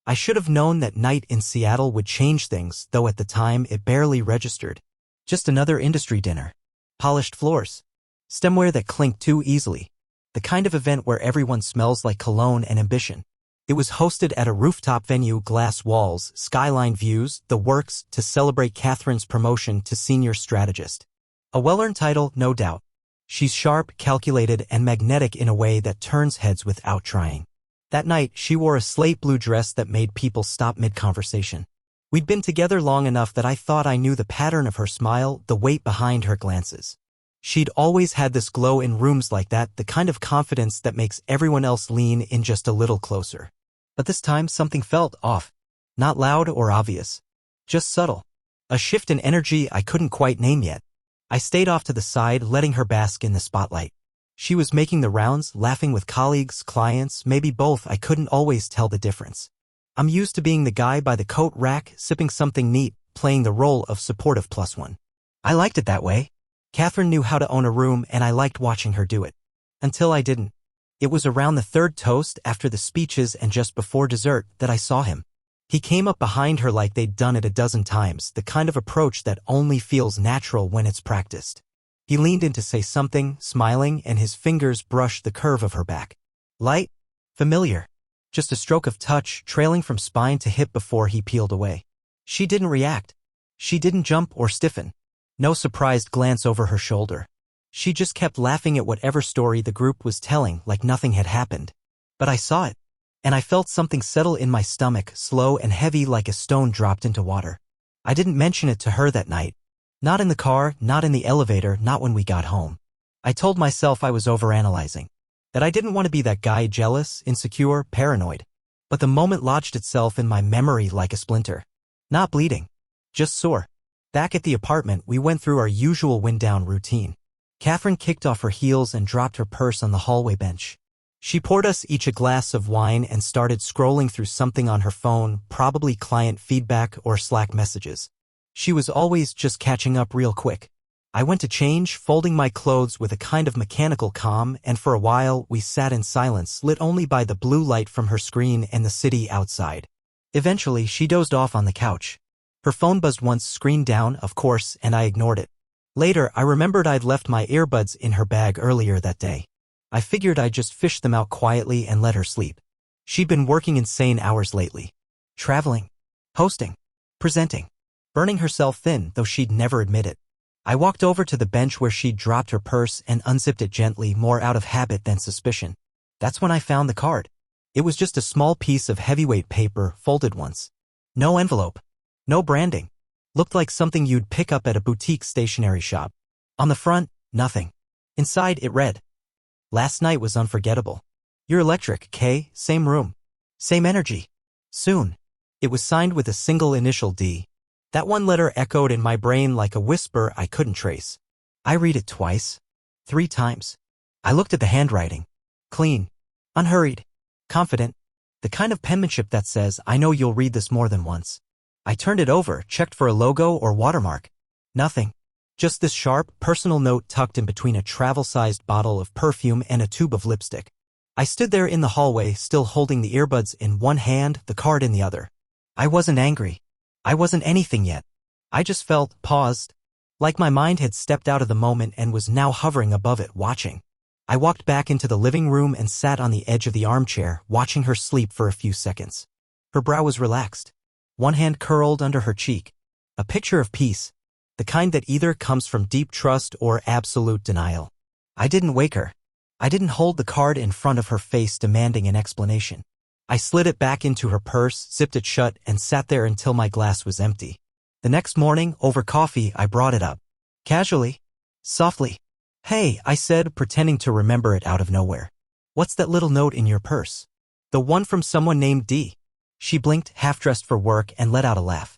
I should have known that night in Seattle would change things, though at the time it barely registered. Just another industry dinner. Polished floors. Stemware that clinked too easily. The kind of event where everyone smells like cologne and ambition. It was hosted at a rooftop venue, glass walls, skyline views, the works, to celebrate Catherine's promotion to senior strategist. A well-earned title, no doubt. She's sharp, calculated, and magnetic in a way that turns heads without trying. That night, she wore a slate blue dress that made people stop mid-conversation. We'd been together long enough that I thought I knew the pattern of her smile, the weight behind her glances. She'd always had this glow in rooms like that, the kind of confidence that makes everyone else lean in just a little closer. But this time, something felt off. Not loud or obvious. Just subtle. A shift in energy I couldn't quite name yet. I stayed off to the side, letting her bask in the spotlight. She was making the rounds, laughing with colleagues, clients, maybe both. I couldn't always tell the difference. I'm used to being the guy by the coat rack, sipping something neat, playing the role of supportive plus one. I liked it that way. Catherine knew how to own a room, and I liked watching her do it. Until I didn't. It was around the third toast, after the speeches and just before dessert, that I saw him. He came up behind her like they'd done it a dozen times, the kind of approach that only feels natural when it's practiced. He leaned in to say something, smiling, and his fingers brushed the curve of her back. Light, familiar. Just a stroke of touch, trailing from spine to hip before he peeled away. She didn't react. She didn't jump or stiffen. No surprised glance over her shoulder. She just kept laughing at whatever story the group was telling, like nothing had happened. But I saw it. And I felt something settle in my stomach, slow and heavy like a stone dropped into water. I didn't mention it to her that night. Not in the car, not in the elevator, not when we got home. I told myself I was overanalyzing. That I didn't want to be that guy, jealous, insecure, paranoid. But the moment lodged itself in my memory like a splinter. Not bleeding. Just sore. Back at the apartment, we went through our usual wind-down routine. Catherine kicked off her heels and dropped her purse on the hallway bench. She poured us each a glass of wine and started scrolling through something on her phone, probably client feedback or Slack messages. She was always just catching up real quick. I went to change, folding my clothes with a kind of mechanical calm, and for a while we sat in silence, lit only by the blue light from her screen and the city outside. Eventually, she dozed off on the couch. Her phone buzzed once, screen down, of course, and I ignored it. Later, I remembered I'd left my earbuds in her bag earlier that day. I figured I'd just fish them out quietly and let her sleep. She'd been working insane hours lately. Traveling. Hosting. Presenting. Burning herself thin, though she'd never admit it. I walked over to the bench where she'd dropped her purse and unzipped it gently, more out of habit than suspicion. That's when I found the card. It was just a small piece of heavyweight paper, folded once. No envelope. No branding. Looked like something you'd pick up at a boutique stationery shop. On the front, nothing. Inside, it read, "Last night was unforgettable. You're electric, Kay, same room. Same energy. Soon." It was signed with a single initial D. That one letter echoed in my brain like a whisper I couldn't trace. I read it twice. 3 times. I looked at the handwriting. Clean. Unhurried. Confident. The kind of penmanship that says, I know you'll read this more than once. I turned it over, checked for a logo or watermark. Nothing. Just this sharp, personal note tucked in between a travel-sized bottle of perfume and a tube of lipstick. I stood there in the hallway, still holding the earbuds in one hand, the card in the other. I wasn't angry. I wasn't anything yet. I just felt paused, like my mind had stepped out of the moment and was now hovering above it, watching. I walked back into the living room and sat on the edge of the armchair, watching her sleep for a few seconds. Her brow was relaxed. One hand curled under her cheek. A picture of peace. The kind that either comes from deep trust or absolute denial. I didn't wake her. I didn't hold the card in front of her face demanding an explanation. I slid it back into her purse, zipped it shut, and sat there until my glass was empty. The next morning, over coffee, I brought it up. Casually. Softly. Hey, I said, pretending to remember it out of nowhere. What's that little note in your purse? The one from someone named D. She blinked, half-dressed for work, and let out a laugh.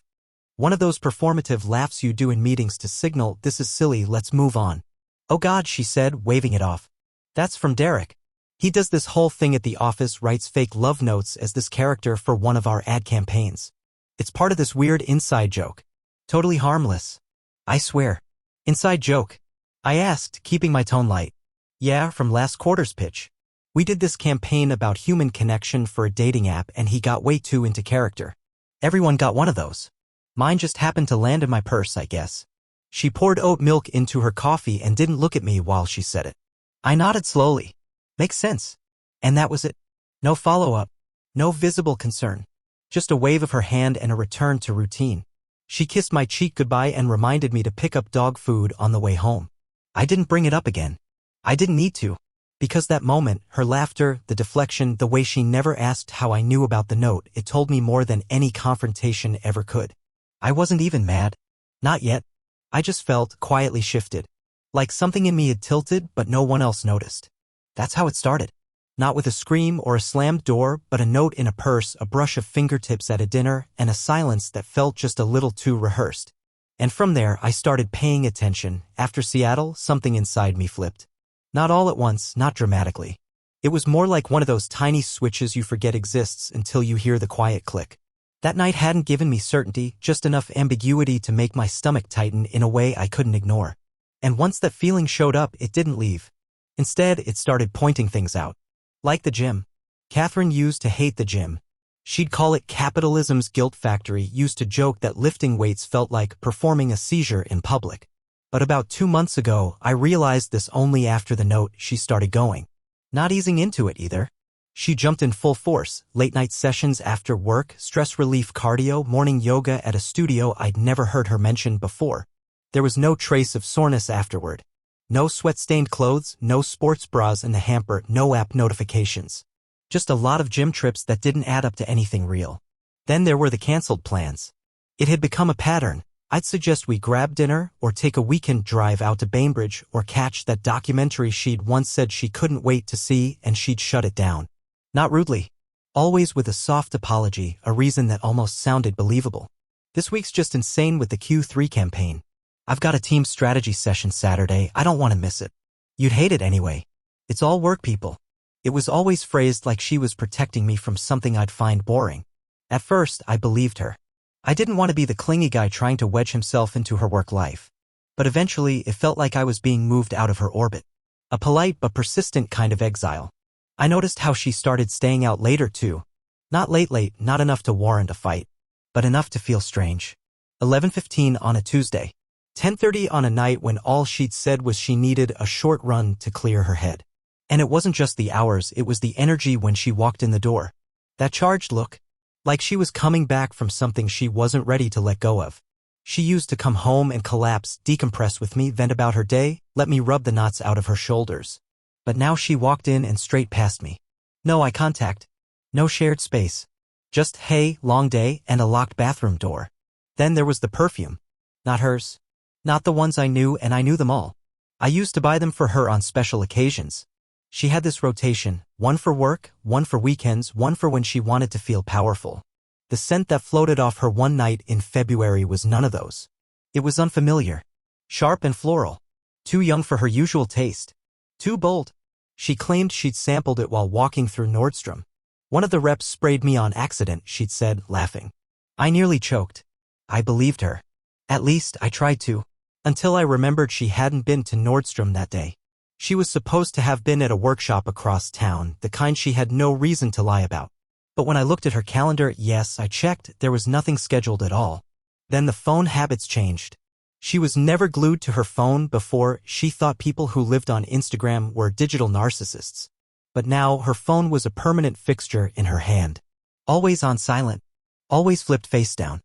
One of those performative laughs you do in meetings to signal, this is silly, let's move on. Oh God, she said, waving it off. That's from Derek. He does this whole thing at the office, writes fake love notes as this character for one of our ad campaigns. It's part of this weird inside joke. Totally harmless. I swear. Inside joke. I asked, keeping my tone light. Yeah, from last quarter's pitch. We did this campaign about human connection for a dating app and he got way too into character. Everyone got one of those. Mine just happened to land in my purse, I guess. She poured oat milk into her coffee and didn't look at me while she said it. I nodded slowly. Makes sense. And that was it. No follow-up. No visible concern. Just a wave of her hand and a return to routine. She kissed my cheek goodbye and reminded me to pick up dog food on the way home. I didn't bring it up again. I didn't need to. Because that moment, her laughter, the deflection, the way she never asked how I knew about the note, it told me more than any confrontation ever could. I wasn't even mad. Not yet. I just felt quietly shifted. Like something in me had tilted, but no one else noticed. That's how it started. Not with a scream or a slammed door, but a note in a purse, a brush of fingertips at a dinner, and a silence that felt just a little too rehearsed. And from there, I started paying attention. After Seattle, something inside me flipped. Not all at once, not dramatically. It was more like one of those tiny switches you forget exists until you hear the quiet click. That night hadn't given me certainty, just enough ambiguity to make my stomach tighten in a way I couldn't ignore. And once that feeling showed up, it didn't leave. Instead, it started pointing things out. Like the gym. Catherine used to hate the gym. She'd call it capitalism's guilt factory, used to joke that lifting weights felt like performing a seizure in public. But about 2 months ago, I realized this only after the note. She started going. Not easing into it either. She jumped in full force, late-night sessions after work, stress relief cardio, morning yoga at a studio I'd never heard her mention before. There was no trace of soreness afterward. No sweat-stained clothes, no sports bras in the hamper, no app notifications. Just a lot of gym trips that didn't add up to anything real. Then there were the canceled plans. It had become a pattern. I'd suggest we grab dinner, or take a weekend drive out to Bainbridge, or catch that documentary she'd once said she couldn't wait to see, and she'd shut it down. Not rudely. Always with a soft apology, a reason that almost sounded believable. This week's just insane with the Q3 campaign. I've got a team strategy session Saturday, I don't want to miss it. You'd hate it anyway. It's all work, people. It was always phrased like she was protecting me from something I'd find boring. At first, I believed her. I didn't want to be the clingy guy trying to wedge himself into her work life. But eventually, it felt like I was being moved out of her orbit. A polite but persistent kind of exile. I noticed how she started staying out later too. Not late, not enough to warrant a fight. But enough to feel strange. 11:15 on a Tuesday. 10:30 on a night when all she'd said was she needed a short run to clear her head. And it wasn't just the hours, it was the energy when she walked in the door. That charged look. Like she was coming back from something she wasn't ready to let go of. She used to come home and collapse, decompress with me, vent about her day, let me rub the knots out of her shoulders. But now she walked in and straight past me. No eye contact. No shared space. Just, hey, long day, and a locked bathroom door. Then there was the perfume. Not hers. Not the ones I knew, and I knew them all. I used to buy them for her on special occasions. She had this rotation, one for work, one for weekends, one for when she wanted to feel powerful. The scent that floated off her one night in February was none of those. It was unfamiliar. Sharp and floral. Too young for her usual taste. Too bold. She claimed she'd sampled it while walking through Nordstrom. One of the reps sprayed me on accident, she'd said, laughing. I nearly choked. I believed her. At least, I tried to. Until I remembered she hadn't been to Nordstrom that day. She was supposed to have been at a workshop across town, the kind she had no reason to lie about. But when I looked at her calendar, yes, I checked, there was nothing scheduled at all. Then the phone habits changed. She was never glued to her phone before. She thought people who lived on Instagram were digital narcissists. But now her phone was a permanent fixture in her hand. Always on silent. Always flipped face down.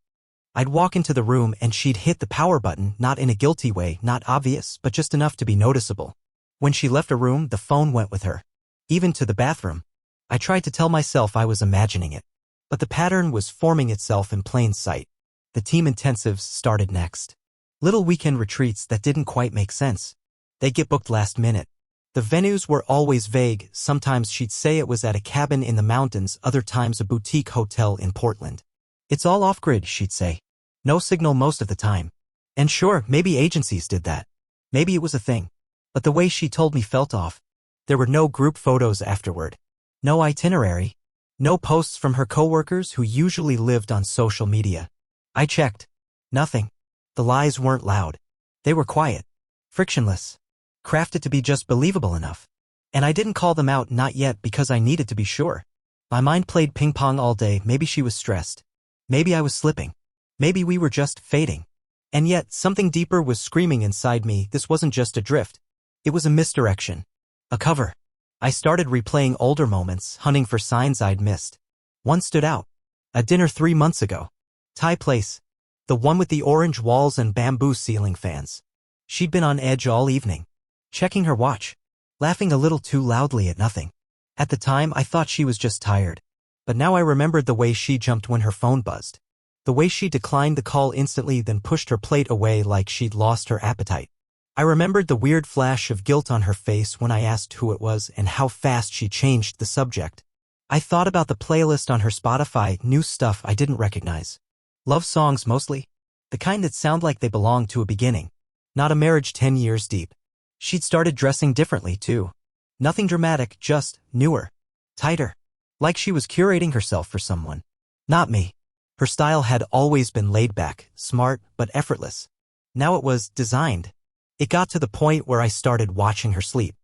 I'd walk into the room and she'd hit the power button, not in a guilty way, not obvious, but just enough to be noticeable. When she left a room, the phone went with her. Even to the bathroom. I tried to tell myself I was imagining it. But the pattern was forming itself in plain sight. The team intensives started next. Little weekend retreats that didn't quite make sense. They'd get booked last minute. The venues were always vague. Sometimes she'd say it was at a cabin in the mountains, other times a boutique hotel in Portland. It's all off-grid, she'd say. No signal most of the time. And sure, maybe agencies did that. Maybe it was a thing. But the way she told me felt off. There were no group photos afterward. No itinerary. No posts from her coworkers who usually lived on social media. I checked. Nothing. The lies weren't loud. They were quiet. Frictionless. Crafted to be just believable enough. And I didn't call them out, not yet, because I needed to be sure. My mind played ping pong all day. Maybe she was stressed. Maybe I was slipping. Maybe we were just fading. And yet, something deeper was screaming inside me. This wasn't just a drift. It was a misdirection. A cover. I started replaying older moments, hunting for signs I'd missed. One stood out. A dinner 3 months ago. Thai place. The one with the orange walls and bamboo ceiling fans. She'd been on edge all evening. Checking her watch. Laughing a little too loudly at nothing. At the time, I thought she was just tired. But now I remembered the way she jumped when her phone buzzed. The way she declined the call instantly, then pushed her plate away like she'd lost her appetite. I remembered the weird flash of guilt on her face when I asked who it was and how fast she changed the subject. I thought about the playlist on her Spotify, new stuff I didn't recognize. Love songs mostly. The kind that sound like they belong to a beginning. Not a marriage 10 years deep. She'd started dressing differently too. Nothing dramatic, just newer. Tighter. Like she was curating herself for someone. Not me. Her style had always been laid back, smart, but effortless. Now it was designed. It got to the point where I started watching her sleep.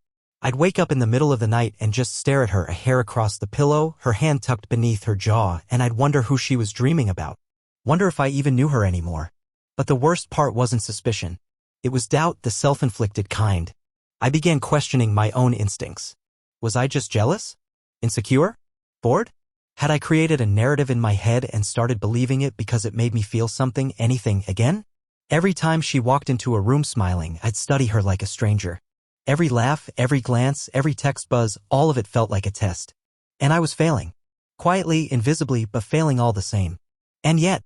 I'd wake up in the middle of the night and just stare at her, a hair across the pillow, her hand tucked beneath her jaw, and I'd wonder who she was dreaming about. Wonder if I even knew her anymore. But the worst part wasn't suspicion. It was doubt, the self-inflicted kind. I began questioning my own instincts. Was I just jealous? Insecure? Bored? Had I created a narrative in my head and started believing it because it made me feel something, anything, again? Every time she walked into a room smiling, I'd study her like a stranger. Every laugh, every glance, every text buzz, all of it felt like a test. And I was failing. Quietly, invisibly, but failing all the same. And yet,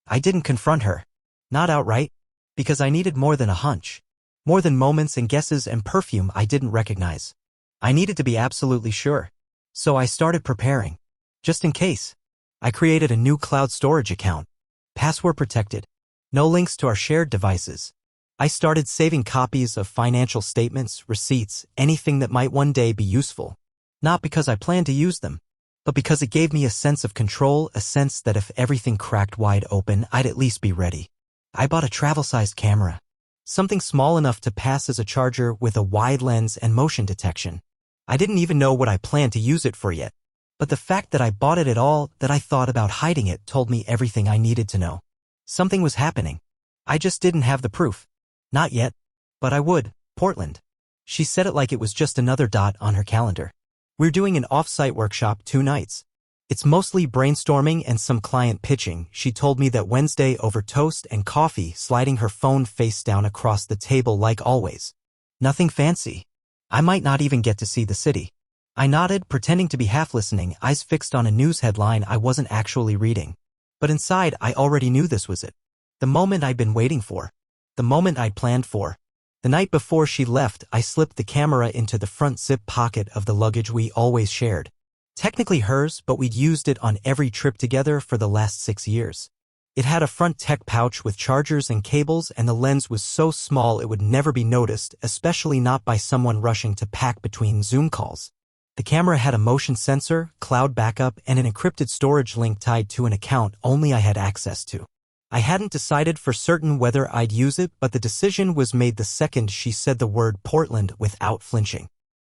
I didn't confront her. Not outright. Because I needed more than a hunch. More than moments and guesses and perfume I didn't recognize. I needed to be absolutely sure. So I started preparing. Just in case. I created a new cloud storage account. Password protected. No links to our shared devices. I started saving copies of financial statements, receipts, anything that might one day be useful. Not because I planned to use them, but because it gave me a sense of control, a sense that if everything cracked wide open, I'd at least be ready. I bought a travel-sized camera. Something small enough to pass as a charger with a wide lens and motion detection. I didn't even know what I planned to use it for yet. But the fact that I bought it at all, that I thought about hiding it, told me everything I needed to know. Something was happening. I just didn't have the proof. Not yet. But I would. Portland. She said it like it was just another dot on her calendar. We're doing an off-site workshop 2 nights. It's mostly brainstorming and some client pitching. She told me that Wednesday over toast and coffee, sliding her phone face down across the table like always. Nothing fancy. I might not even get to see the city. I nodded, pretending to be half listening, eyes fixed on a news headline I wasn't actually reading. But inside, I already knew this was it. The moment I'd been waiting for. The moment I'd planned for. The night before she left, I slipped the camera into the front zip pocket of the luggage we always shared. Technically hers, but we'd used it on every trip together for the last 6 years. It had a front tech pouch with chargers and cables, and the lens was so small it would never be noticed, especially not by someone rushing to pack between Zoom calls. The camera had a motion sensor, cloud backup, and an encrypted storage link tied to an account only I had access to. I hadn't decided for certain whether I'd use it, but the decision was made the second she said the word Portland without flinching.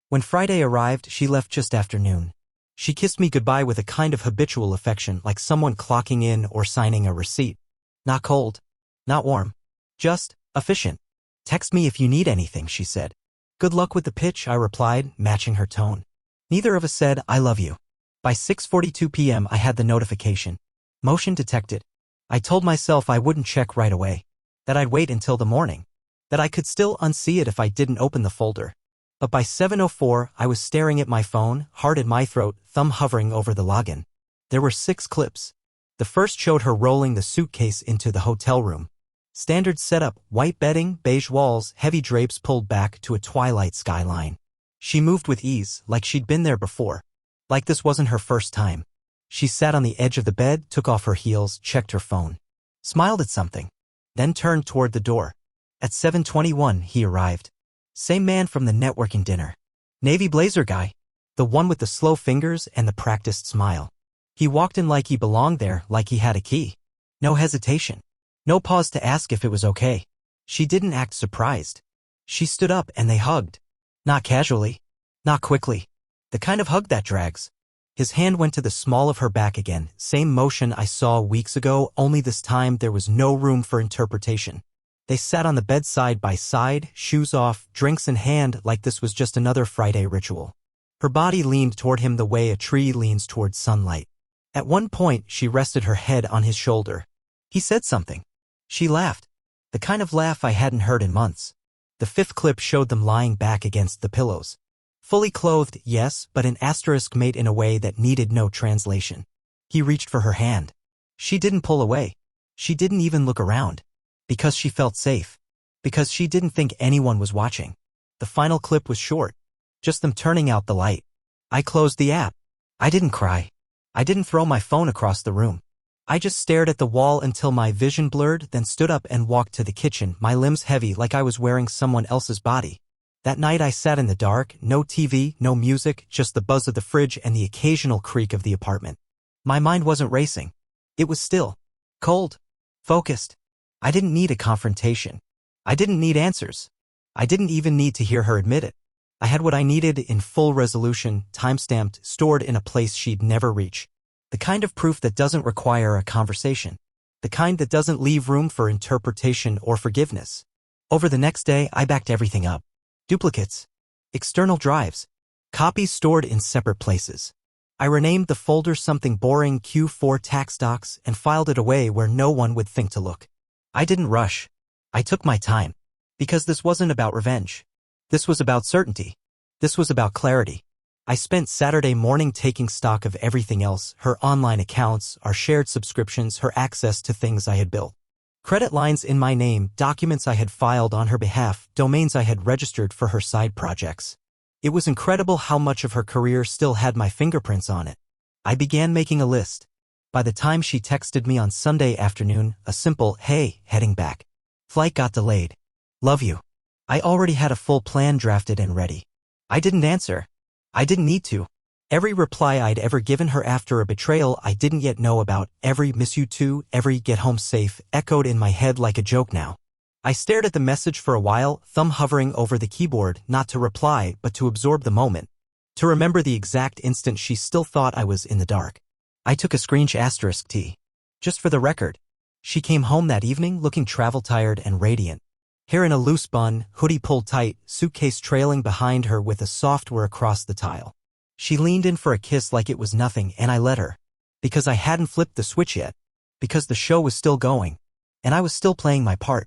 When Friday arrived, she left just after noon. She kissed me goodbye with a kind of habitual affection, like someone clocking in or signing a receipt. Not cold. Not warm. Just efficient. Text me if you need anything, she said. Good luck with the pitch, I replied, matching her tone. Neither of us said, I love you. By 6:42 p.m. I had the notification. Motion detected. I told myself I wouldn't check right away. That I'd wait until the morning. That I could still unsee it if I didn't open the folder. But by 7:04, I was staring at my phone, heart in my throat, thumb hovering over the login. There were 6 clips. The first showed her rolling the suitcase into the hotel room. Standard setup, white bedding, beige walls, heavy drapes pulled back to a twilight skyline. She moved with ease, like she'd been there before. Like this wasn't her first time. She sat on the edge of the bed, took off her heels, checked her phone. Smiled at something. Then turned toward the door. At 7:21, he arrived. Same man from the networking dinner. Navy blazer guy. The one with the slow fingers and the practiced smile. He walked in like he belonged there, like he had a key. No hesitation. No pause to ask if it was okay. She didn't act surprised. She stood up and they hugged. Not casually. Not quickly. The kind of hug that drags. His hand went to the small of her back again, same motion I saw weeks ago, only this time there was no room for interpretation. They sat on the bed side by side, shoes off, drinks in hand, like this was just another Friday ritual. Her body leaned toward him the way a tree leans toward sunlight. At one point, she rested her head on his shoulder. He said something. She laughed. The kind of laugh I hadn't heard in months. The fifth clip showed them lying back against the pillows. Fully clothed, yes, but an asterisk made in a way that needed no translation. He reached for her hand. She didn't pull away. She didn't even look around. Because she felt safe. Because she didn't think anyone was watching. The final clip was short. Just them turning out the light. I closed the app. I didn't cry. I didn't throw my phone across the room. I just stared at the wall until my vision blurred, then stood up and walked to the kitchen, my limbs heavy like I was wearing someone else's body. That night I sat in the dark, no TV, no music, just the buzz of the fridge and the occasional creak of the apartment. My mind wasn't racing. It was still. Cold. Focused. I didn't need a confrontation. I didn't need answers. I didn't even need to hear her admit it. I had what I needed in full resolution, time-stamped, stored in a place she'd never reach. The kind of proof that doesn't require a conversation. The kind that doesn't leave room for interpretation or forgiveness. Over the next day, I backed everything up. Duplicates. External drives. Copies stored in separate places. I renamed the folder something boring Q4 tax docs and filed it away where no one would think to look. I didn't rush. I took my time. Because this wasn't about revenge. This was about certainty. This was about clarity. I spent Saturday morning taking stock of everything else, her online accounts, our shared subscriptions, her access to things I had built. Credit lines in my name, documents I had filed on her behalf, domains I had registered for her side projects. It was incredible how much of her career still had my fingerprints on it. I began making a list. By the time she texted me on Sunday afternoon, a simple, "Hey, heading back. Flight got delayed. Love you." I already had a full plan drafted and ready. I didn't answer. I didn't need to. Every reply I'd ever given her after a betrayal I didn't yet know about, every "miss you too," every "get home safe," echoed in my head like a joke now. I stared at the message for a while, thumb hovering over the keyboard, not to reply, but to absorb the moment. To remember the exact instant she still thought I was in the dark. I took a screenshot *T. Just for the record. She came home that evening looking travel-tired and radiant. Hair in a loose bun, hoodie pulled tight, suitcase trailing behind her with a software across the tile. She leaned in for a kiss like it was nothing, and I let her. Because I hadn't flipped the switch yet. Because the show was still going. And I was still playing my part.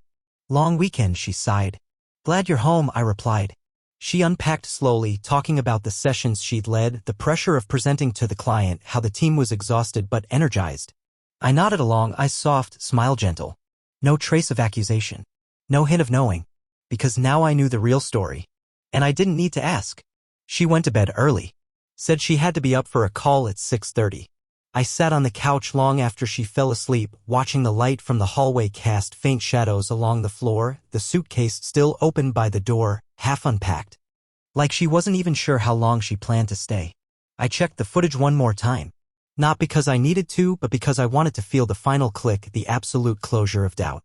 "Long weekend," she sighed. "Glad you're home," I replied. She unpacked slowly, talking about the sessions she'd led, the pressure of presenting to the client, how the team was exhausted but energized. I nodded along, eyes soft, smile gentle. No trace of accusation. No hint of knowing. Because now I knew the real story. And I didn't need to ask. She went to bed early. Said she had to be up for a call at 6:30. I sat on the couch long after she fell asleep, watching the light from the hallway cast faint shadows along the floor, the suitcase still open by the door, half unpacked. Like she wasn't even sure how long she planned to stay. I checked the footage one more time. Not because I needed to, but because I wanted to feel the final click, the absolute closure of doubt.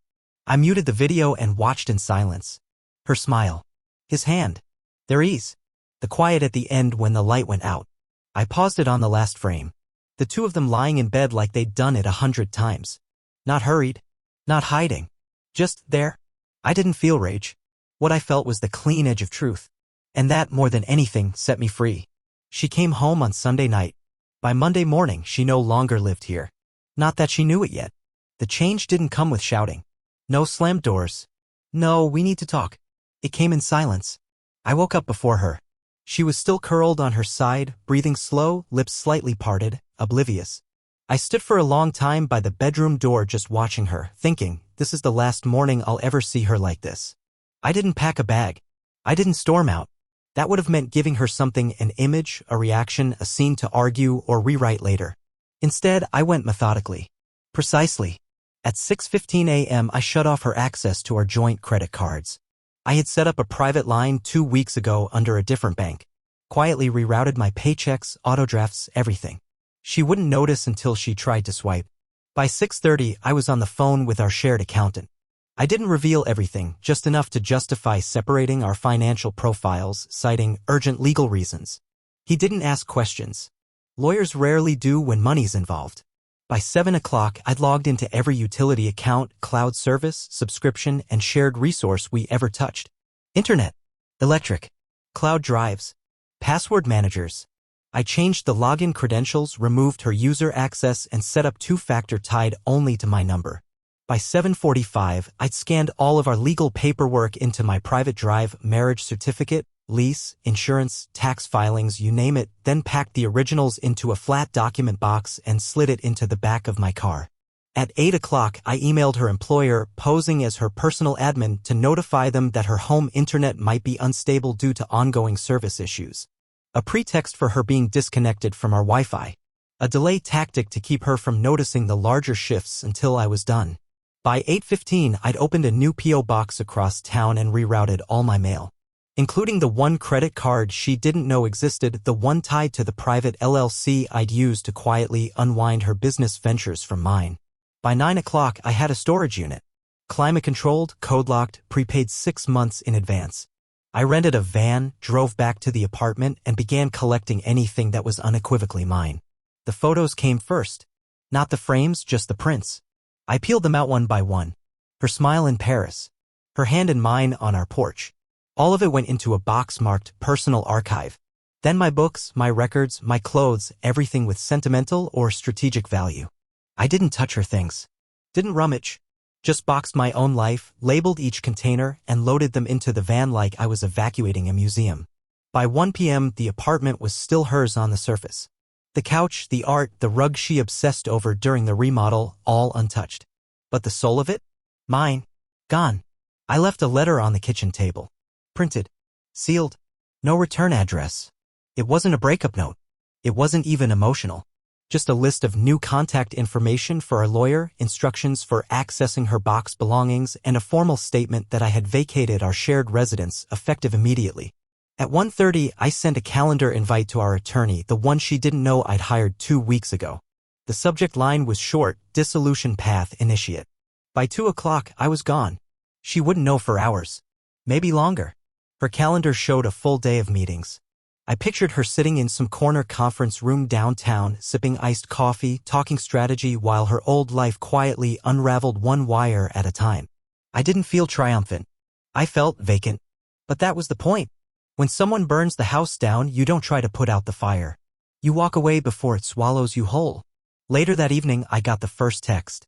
I muted the video and watched in silence. Her smile. His hand. Their ease. The quiet at the end when the light went out. I paused it on the last frame. The two of them lying in bed like they'd done it 100 times. Not hurried. Not hiding. Just there. I didn't feel rage. What I felt was the clean edge of truth. And that, more than anything, set me free. She came home on Sunday night. By Monday morning, she no longer lived here. Not that she knew it yet. The change didn't come with shouting. No slammed doors. No, we need to talk. It came in silence. I woke up before her. She was still curled on her side, breathing slow, lips slightly parted, oblivious. I stood for a long time by the bedroom door just watching her, thinking, this is the last morning I'll ever see her like this. I didn't pack a bag. I didn't storm out. That would have meant giving her something, an image, a reaction, a scene to argue or rewrite later. Instead, I went methodically. Precisely. At 6:15 a.m. I shut off her access to our joint credit cards. I had set up a private line 2 weeks ago under a different bank. Quietly rerouted my paychecks, autodrafts, everything. She wouldn't notice until she tried to swipe. By 6:30, I was on the phone with our shared accountant. I didn't reveal everything, just enough to justify separating our financial profiles, citing urgent legal reasons. He didn't ask questions. Lawyers rarely do when money's involved. By 7 o'clock, I'd logged into every utility account, cloud service, subscription, and shared resource we ever touched. Internet, electric, cloud drives, password managers. I changed the login credentials, removed her user access, and set up two-factor tied only to my number. By 7:45, I'd scanned all of our legal paperwork into my private drive, marriage certificate, lease, insurance, tax filings, you name it, then packed the originals into a flat document box and slid it into the back of my car. At 8 o'clock, I emailed her employer, posing as her personal admin, to notify them that her home internet might be unstable due to ongoing service issues. A pretext for her being disconnected from our Wi-Fi. A delay tactic to keep her from noticing the larger shifts until I was done. By 8:15, I'd opened a new P.O. box across town and rerouted all my mail, including the one credit card she didn't know existed, the one tied to the private LLC I'd used to quietly unwind her business ventures from mine. By 9 o'clock, I had a storage unit. Climate-controlled, code-locked, prepaid 6 months in advance. I rented a van, drove back to the apartment, and began collecting anything that was unequivocally mine. The photos came first. Not the frames, just the prints. I peeled them out one by one. Her smile in Paris. Her hand in mine on our porch. All of it went into a box marked Personal Archive. Then my books, my records, my clothes, everything with sentimental or strategic value. I didn't touch her things. Didn't rummage. Just boxed my own life, labeled each container, and loaded them into the van like I was evacuating a museum. By 1 p.m., the apartment was still hers on the surface. The couch, the art, the rug she obsessed over during the remodel, all untouched. But the soul of it? Mine. Gone. I left a letter on the kitchen table. Printed. Sealed. No return address. It wasn't a breakup note. It wasn't even emotional. Just a list of new contact information for our lawyer, instructions for accessing her box belongings, and a formal statement that I had vacated our shared residence, effective immediately. At 1:30, I sent a calendar invite to our attorney, the one she didn't know I'd hired 2 weeks ago. The subject line was short, dissolution path initiate. By 2 o'clock, I was gone. She wouldn't know for hours. Maybe longer. Her calendar showed a full day of meetings. I pictured her sitting in some corner conference room downtown, sipping iced coffee, talking strategy while her old life quietly unraveled one wire at a time. I didn't feel triumphant. I felt vacant. But that was the point. When someone burns the house down, you don't try to put out the fire. You walk away before it swallows you whole. Later that evening, I got the first text.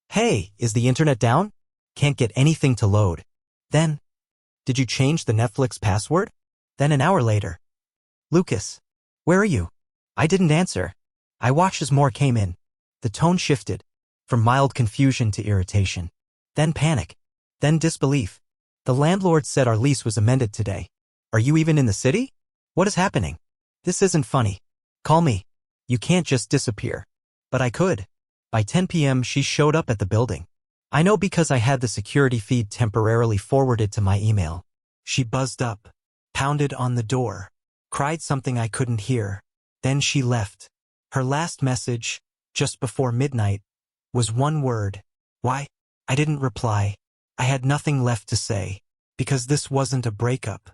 Hey, is the internet down? Can't get anything to load. Then, did you change the Netflix password? Then an hour later. Lucas, where are you? I didn't answer. I watched as more came in. The tone shifted, from mild confusion to irritation. Then panic. Then disbelief. The landlord said our lease was amended today. Are you even in the city? What is happening? This isn't funny. Call me. You can't just disappear. But I could. By 10 p.m. she showed up at the building. I know because I had the security feed temporarily forwarded to my email. She buzzed up, pounded on the door, cried something I couldn't hear. Then she left. Her last message, just before midnight, was one word. Why? I didn't reply. I had nothing left to say, because this wasn't a breakup.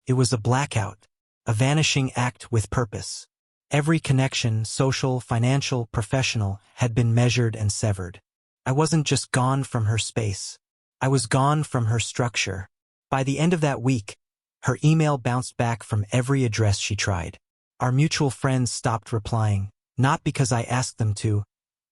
It was a blackout, a vanishing act with purpose. Every connection, social, financial, professional, had been measured and severed. I wasn't just gone from her space. I was gone from her structure. By the end of that week, her email bounced back from every address she tried. Our mutual friends stopped replying, not because I asked them to,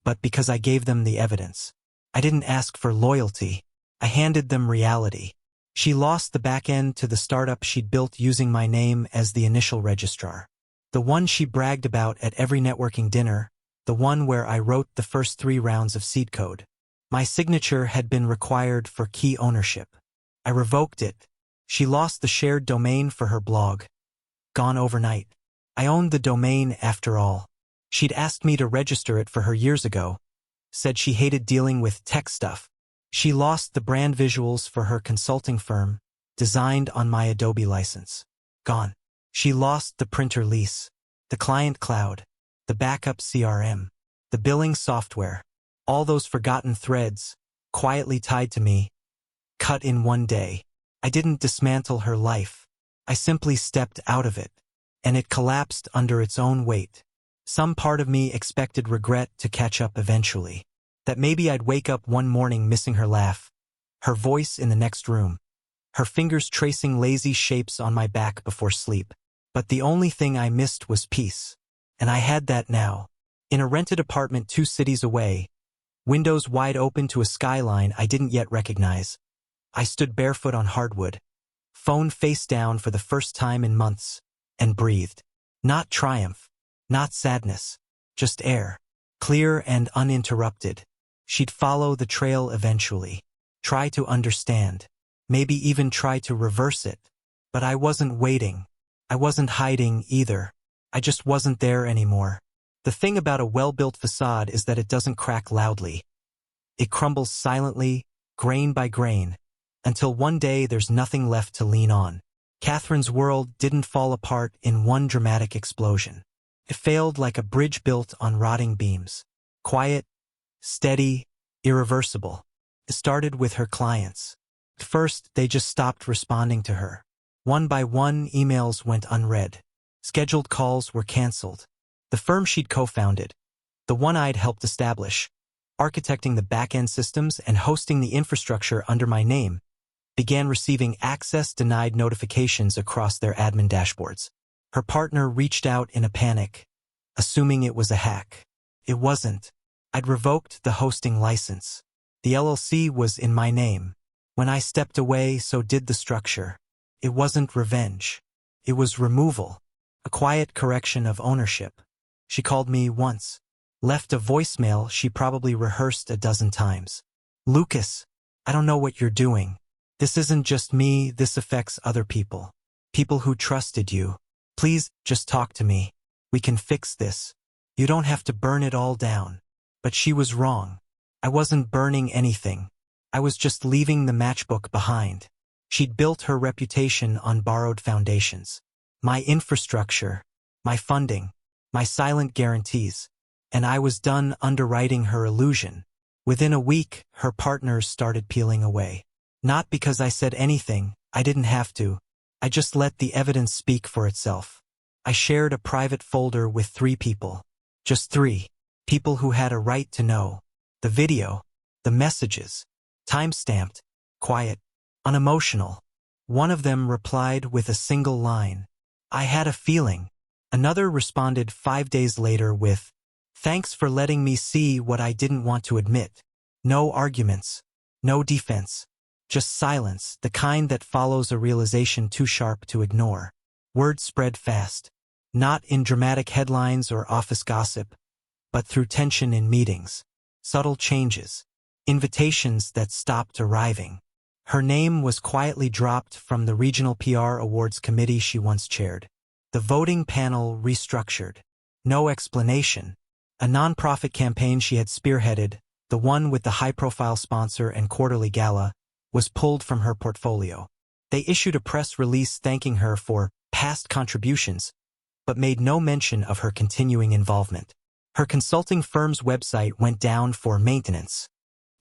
but because I gave them the evidence. I didn't ask for loyalty. I handed them reality. She lost the back end to the startup she'd built using my name as the initial registrar. The one she bragged about at every networking dinner, the one where I wrote the first 3 rounds of seed code. My signature had been required for key ownership. I revoked it. She lost the shared domain for her blog. Gone overnight. I owned the domain after all. She'd asked me to register it for her years ago. Said she hated dealing with tech stuff. She lost the brand visuals for her consulting firm, designed on my Adobe license. Gone. She lost the printer lease, the client cloud, the backup CRM, the billing software, all those forgotten threads, quietly tied to me, cut in one day. I didn't dismantle her life. I simply stepped out of it, and it collapsed under its own weight. Some part of me expected regret to catch up eventually. That maybe I'd wake up one morning missing her laugh, her voice in the next room, her fingers tracing lazy shapes on my back before sleep. But the only thing I missed was peace. And I had that now. In a rented apartment 2 cities away, windows wide open to a skyline I didn't yet recognize, I stood barefoot on hardwood, phone face down for the first time in months, and breathed. Not triumph, not sadness, just air, clear and uninterrupted. She'd follow the trail eventually, try to understand, maybe even try to reverse it. But I wasn't waiting. I wasn't hiding either. I just wasn't there anymore. The thing about a well-built facade is that it doesn't crack loudly. It crumbles silently, grain by grain, until one day there's nothing left to lean on. Catherine's world didn't fall apart in one dramatic explosion. It failed like a bridge built on rotting beams. Quiet, steady, irreversible. It started with her clients. At first, they just stopped responding to her. One by one, emails went unread. Scheduled calls were canceled. The firm she'd co-founded, the one I'd helped establish, architecting the back-end systems and hosting the infrastructure under my name, began receiving access-denied notifications across their admin dashboards. Her partner reached out in a panic, assuming it was a hack. It wasn't. I'd revoked the hosting license. The LLC was in my name. When I stepped away, so did the structure. It wasn't revenge. It was removal, a quiet correction of ownership. She called me once, left a voicemail she probably rehearsed a dozen times. "Lucas, I don't know what you're doing. This isn't just me, this affects other people. People who trusted you. Please, just talk to me. We can fix this. You don't have to burn it all down." But she was wrong. I wasn't burning anything. I was just leaving the matchbook behind. She'd built her reputation on borrowed foundations. My infrastructure, my funding, my silent guarantees. And I was done underwriting her illusion. Within a week, her partners started peeling away. Not because I said anything, I didn't have to. I just let the evidence speak for itself. I shared a private folder with 3 people. Just 3. People who had a right to know. The video, the messages, time-stamped, quiet, unemotional. One of them replied with a single line. "I had a feeling." Another responded 5 days later with, "Thanks for letting me see what I didn't want to admit." No arguments, no defense, just silence, the kind that follows a realization too sharp to ignore. Word spread fast, not in dramatic headlines or office gossip, but through tension in meetings, subtle changes, invitations that stopped arriving. Her name was quietly dropped from the regional PR awards committee she once chaired. The voting panel restructured. No explanation. A nonprofit campaign she had spearheaded, the one with the high-profile sponsor and quarterly gala, was pulled from her portfolio. They issued a press release thanking her for past contributions, but made no mention of her continuing involvement. Her consulting firm's website went down for maintenance.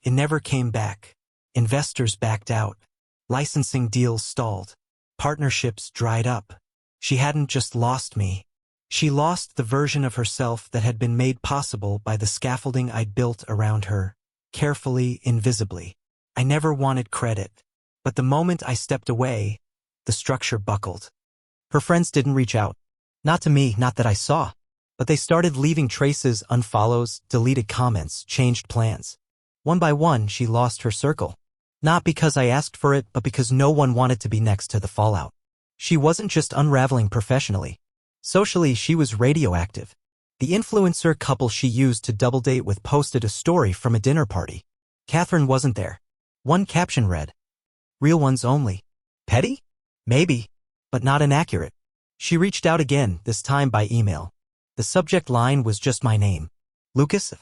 It never came back. Investors backed out. Licensing deals stalled. Partnerships dried up. She hadn't just lost me. She lost the version of herself that had been made possible by the scaffolding I'd built around her, carefully, invisibly. I never wanted credit. But the moment I stepped away, the structure buckled. Her friends didn't reach out. Not to me, not that I saw. But they started leaving traces, unfollows, deleted comments, changed plans. One by one, she lost her circle. Not because I asked for it, but because no one wanted to be next to the fallout. She wasn't just unraveling professionally. Socially, she was radioactive. The influencer couple she used to double date with posted a story from a dinner party. Catherine wasn't there. One caption read, "Real ones only." Petty? Maybe, but not inaccurate. She reached out again, this time by email. The subject line was just my name. "Lucas,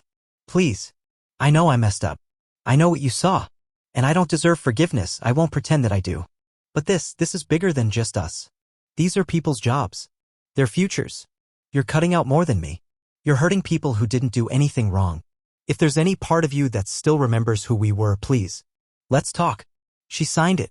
please. I know I messed up. I know what you saw. And I don't deserve forgiveness, I won't pretend that I do. But this is bigger than just us. These are people's jobs. Their futures. You're cutting out more than me. You're hurting people who didn't do anything wrong. If there's any part of you that still remembers who we were, please. Let's talk." She signed it.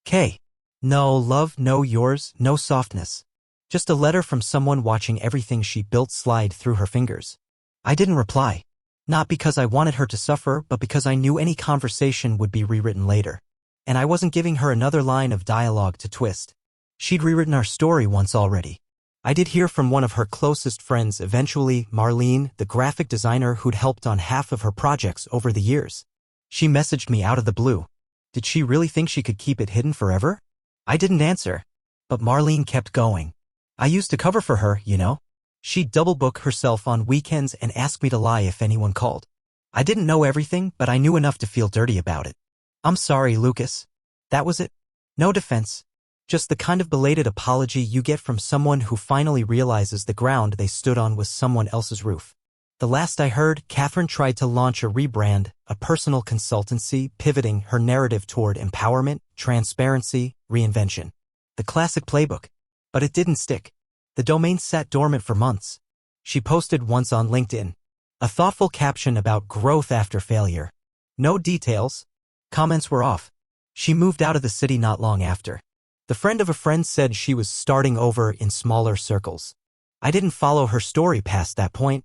K. No love, no yours, no softness. Just a letter from someone watching everything she built slide through her fingers. I didn't reply. Not because I wanted her to suffer, but because I knew any conversation would be rewritten later. And I wasn't giving her another line of dialogue to twist. She'd rewritten our story once already. I did hear from one of her closest friends eventually, Marlene, the graphic designer who'd helped on half of her projects over the years. She messaged me out of the blue. Did she really think she could keep it hidden forever? I didn't answer. But Marlene kept going. I used to cover for her, you know. She'd double book herself on weekends and ask me to lie if anyone called. I didn't know everything, but I knew enough to feel dirty about it. I'm sorry, Lucas. That was it. No defense. Just the kind of belated apology you get from someone who finally realizes the ground they stood on was someone else's roof. The last I heard, Catherine tried to launch a rebrand, a personal consultancy, pivoting her narrative toward empowerment, transparency, reinvention. The classic playbook. But it didn't stick. The domain sat dormant for months. She posted once on LinkedIn. A thoughtful caption about growth after failure. No details. Comments were off. She moved out of the city not long after. The friend of a friend said she was starting over in smaller circles. I didn't follow her story past that point.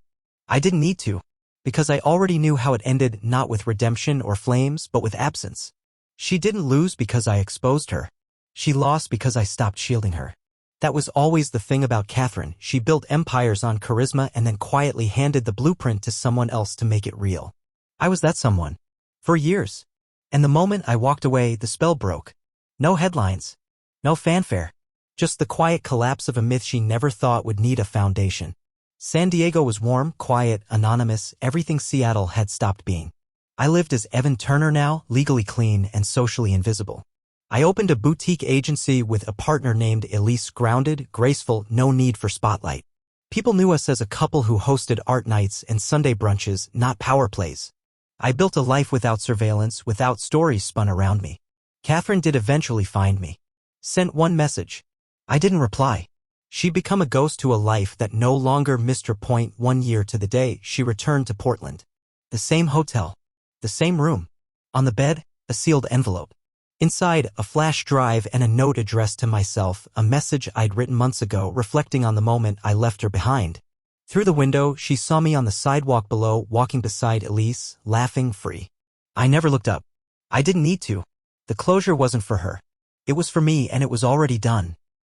I didn't need to, because I already knew how it ended, not with redemption or flames, but with absence. She didn't lose because I exposed her. She lost because I stopped shielding her. That was always the thing about Catherine. She built empires on charisma and then quietly handed the blueprint to someone else to make it real. I was that someone. For years. And the moment I walked away, the spell broke. No headlines. No fanfare. Just the quiet collapse of a myth she never thought would need a foundation. San Diego was warm, quiet, anonymous, everything Seattle had stopped being. I lived as Evan Turner now, legally clean and socially invisible. I opened a boutique agency with a partner named Elise, grounded, graceful, no need for spotlight. People knew us as a couple who hosted art nights and Sunday brunches, not power plays. I built a life without surveillance, without stories spun around me. Catherine did eventually find me. Sent one message. I didn't reply. She'd become a ghost to a life that no longer missed her point. 1 year to the day she returned to Portland. The same hotel. The same room. On the bed, a sealed envelope. Inside, a flash drive and a note addressed to myself, a message I'd written months ago reflecting on the moment I left her behind. Through the window, she saw me on the sidewalk below, walking beside Elise, laughing, free. I never looked up. I didn't need to. The closure wasn't for her. It was for me, and it was already done.